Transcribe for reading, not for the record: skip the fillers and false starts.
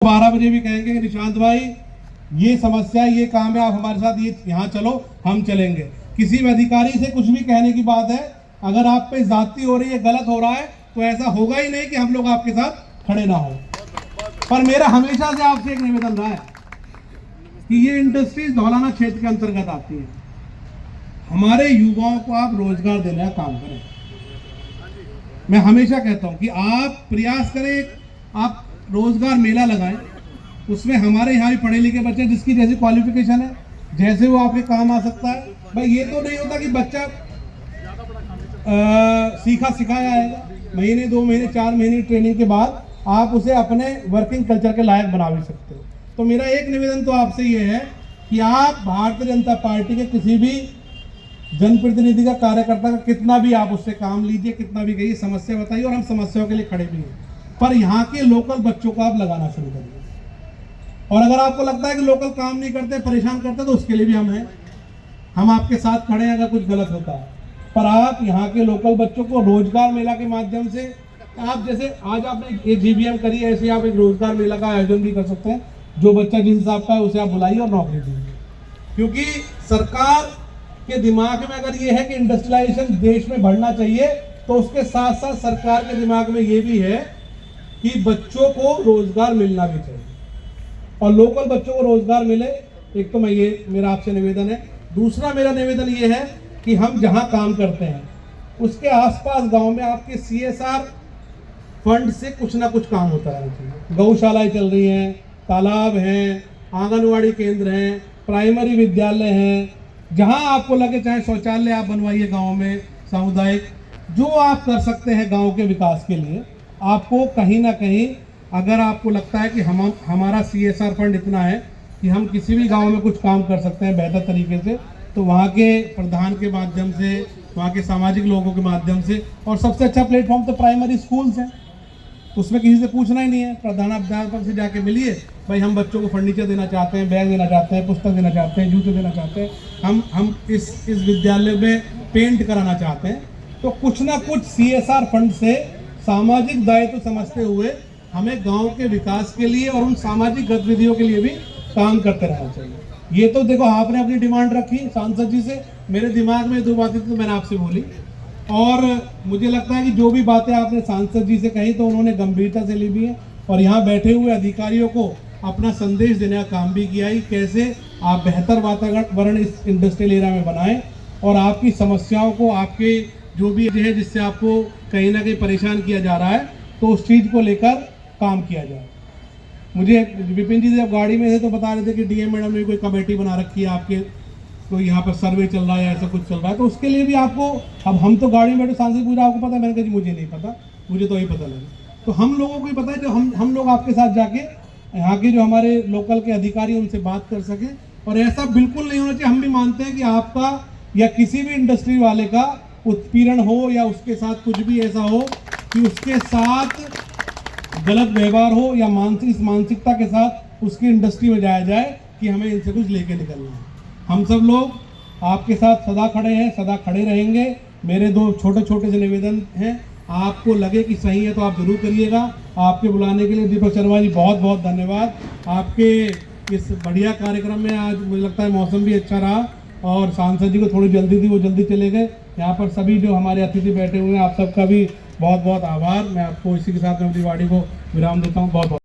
12 बजे भी कहेंगे कि निशांत भाई ये समस्या ये काम है, आप हमारे साथ ये यहाँ चलो, हम चलेंगे। किसी भी अधिकारी से कुछ भी कहने की बात है, अगर आप पे ज्यादती हो रही है, गलत हो रहा है, तो ऐसा होगा ही नहीं कि हम लोग आपके साथ खड़े ना हो। पर मेरा हमेशा से आपसे एक निवेदन रहा है कि ये इंडस्ट्रीज धौलाना क्षेत्र के अंतर्गत आती है, हमारे युवाओं को आप रोजगार देने का काम करें। मैं हमेशा कहता हूं कि आप प्रयास करें, आप रोजगार मेला लगाएं, उसमें हमारे यहाँ भी पढ़े लिखे बच्चे जिसकी जैसी क्वालिफिकेशन है, जैसे वो आपके काम आ सकता है। भाई ये तो नहीं होता कि बच्चा सीखा सिखाया आएगा, महीने 2 महीने 4 महीने ट्रेनिंग के बाद आप उसे अपने वर्किंग कल्चर के लायक बना भी सकते हो। तो मेरा एक निवेदन तो आपसे ये है कि आप भारतीय जनता पार्टी के किसी भी जनप्रतिनिधि का, कार्यकर्ता का कितना भी आप उससे काम लीजिए, कितना भी कहिए, समस्या बताइए, और हम समस्याओं के लिए खड़े भी हैं। पर यहाँ के लोकल बच्चों को आप लगाना शुरू करिए, और अगर आपको लगता है कि लोकल काम नहीं करते, परेशान करते, तो उसके लिए भी हम हैं, हम आपके साथ खड़े हैं अगर कुछ गलत होता है। पर आप यहाँ के लोकल बच्चों को रोजगार मेला के माध्यम से, आप जैसे आज आपने एक GBM करी है, ऐसे आप एक रोजगार मेला का आयोजन भी कर सकते हैं। जो बच्चा जिस हिसाब का है उसे आप बुलाइए और नौकरी दीजिए, क्योंकि सरकार के दिमाग में अगर ये है कि इंडस्ट्रियलाइजेशन देश में बढ़ना चाहिए, तो उसके साथ साथ सरकार के दिमाग में ये भी है कि बच्चों को रोजगार मिलना भी चाहिए, और लोकल बच्चों को रोजगार मिले। एक तो मैं ये मेरा आपसे निवेदन है। दूसरा मेरा निवेदन ये है कि हम जहाँ काम करते हैं उसके आसपास गांव में आपके CSR फंड से कुछ ना कुछ काम होता रहना चाहिए। गौशालाएं चल रही हैं, तालाब हैं, आंगनवाड़ी केंद्र हैं, प्राइमरी विद्यालय हैं, जहाँ आपको लगे, चाहे शौचालय आप बनवाइए गाँव में सामुदायिक, जो आप कर सकते हैं गाँव के विकास के लिए। आपको कहीं ना कहीं अगर आपको लगता है कि हमारा CSR फंड इतना है कि हम किसी भी गांव में कुछ काम कर सकते हैं बेहतर तरीके से, तो वहाँ के प्रधान के माध्यम से, वहाँ के सामाजिक लोगों के माध्यम से, और सबसे अच्छा प्लेटफॉर्म तो प्राइमरी स्कूल्स हैं, उसमें किसी से पूछना ही नहीं है, प्रधानाध्यापक से जाके मिलिए, भाई हम बच्चों को फर्नीचर देना चाहते हैं, बैग देना चाहते हैं, पुस्तक देना चाहते हैं, जूते देना चाहते हैं, हम इस विद्यालय में पेंट कराना चाहते हैं। तो कुछ ना कुछ CSR फंड से सामाजिक दायित्व समझते हुए हमें गांव के विकास के लिए और उन सामाजिक गतिविधियों के लिए भी काम करते रहना चाहिए। ये तो देखो आपने अपनी डिमांड रखी सांसद जी से, मेरे दिमाग में 2 बातें तो मैंने आपसे बोली, और मुझे लगता है कि जो भी बातें आपने सांसद जी से कही तो उन्होंने गंभीरता से ली भी है, और यहाँ बैठे हुए अधिकारियों को अपना संदेश देने का काम भी किया है, कैसे आप बेहतर वातावरण इस इंडस्ट्रियल एरिया में बनाएं, और आपकी समस्याओं को, आपके जो भी है जिससे आपको कहीं ना कहीं परेशान किया जा रहा है, तो उस चीज़ को लेकर काम किया जाए। मुझे विपिन जी जब गाड़ी में थे तो बता रहे थे कि DM मैडम ने कोई कमेटी बना रखी है आपके, तो यहाँ पर सर्वे चल रहा है, ऐसा कुछ चल रहा है, तो उसके लिए भी आपको, अब हम तो गाड़ी में बैठे, सांसद पूछा आपको पता है, मैंने कहा जी मुझे नहीं पता, मुझे तो ही पता लगा। तो हम लोगों को ही पता है, जो हम लोग आपके साथ जाके यहाँ के जो हमारे लोकल के अधिकारी उनसे बात कर सकें। और ऐसा बिल्कुल नहीं होना चाहिए, हम भी मानते हैं कि आपका या किसी भी इंडस्ट्री वाले का उत्पीड़न हो, या उसके साथ कुछ भी ऐसा हो कि उसके साथ गलत व्यवहार हो, या मानसिकता के साथ उसकी इंडस्ट्री में जाया जाए कि हमें इनसे कुछ लेके निकलना है। हम सब लोग आपके साथ सदा खड़े हैं, सदा खड़े रहेंगे। मेरे 2 छोटे छोटे से निवेदन हैं, आपको लगे कि सही है तो आप जरूर करिएगा। आपके बुलाने के लिए दीपक शर्मा जी बहुत बहुत धन्यवाद। आपके इस बढ़िया कार्यक्रम में आज मुझे लगता है मौसम भी अच्छा रहा, और सांसद जी को थोड़ी जल्दी थी, वो जल्दी चले गए। यहाँ पर सभी जो हमारे अतिथि बैठे हुए हैं, आप सबका भी बहुत बहुत आभार। मैं आपको इसी के साथ मैं अपनी वाणी को विराम देता हूँ। बहुत बहुत